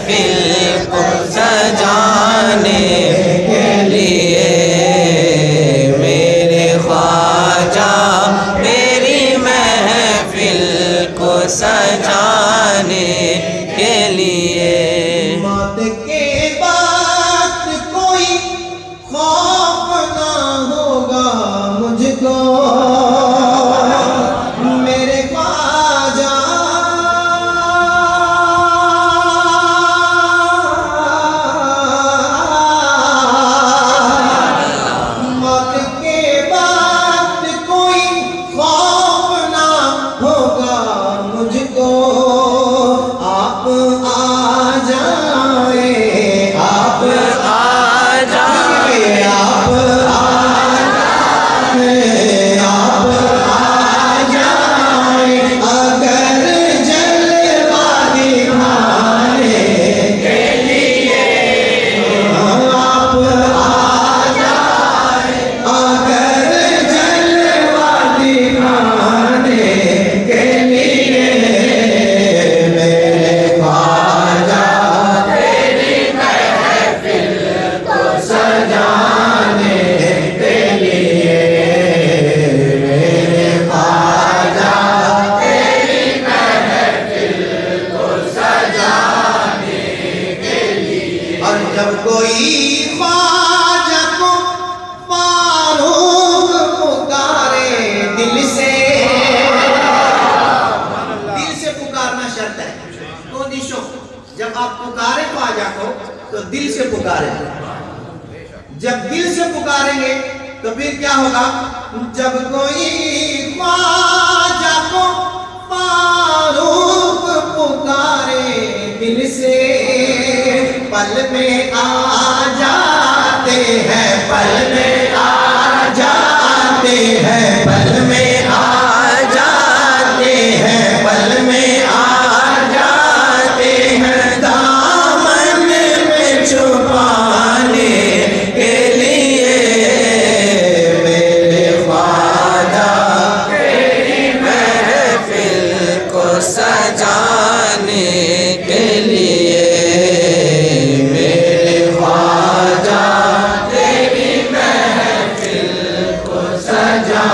محفل کو سجانے کے لیے، میرے خواجہ میری محفل کو سجانے کے لیے۔ موت کے بعد کوئی خوف نہ ہوگا مجھ کو، میرے خواجہ موت کے بعد کوئی خوف نہ ہوگا مجھ کو، آپ آ جائیں، آپ آ جائیں، آپ آ جائیں، آپ آ جائیں، اگر جلوہ دکھانے کے لیے، آپ آ جائیں، اگر جلوہ دکھانے کے لیے، میرے خواجہ تیری محفل کو سجانے کے لیے، میرے خواجہ تیری محفل کو سجانے کے لیے۔ اور جب کوئی خواجہ کو فاروق پکارے دل سے پکارنا شرط ہے، کنڈیشن، جب آپ پکارے خواجہ کو تو دل سے پکاریں، جب دل سے پکاریں گے تو پھر کیا ہوگا؟ جب کوئی خواجہ کو فاروق پکارے دل سے، پل میں آ جاتے ہیں، پل میں آ جاتے ہیں، پل میں آ جاتے ہیں، پل میں آ جاتے ہیں، دامن میں چھپانے کے لیے، میرے خواجہ تیری محفل کو سجانے کے لیے، میرے خواجہ تیری محفل کو سجا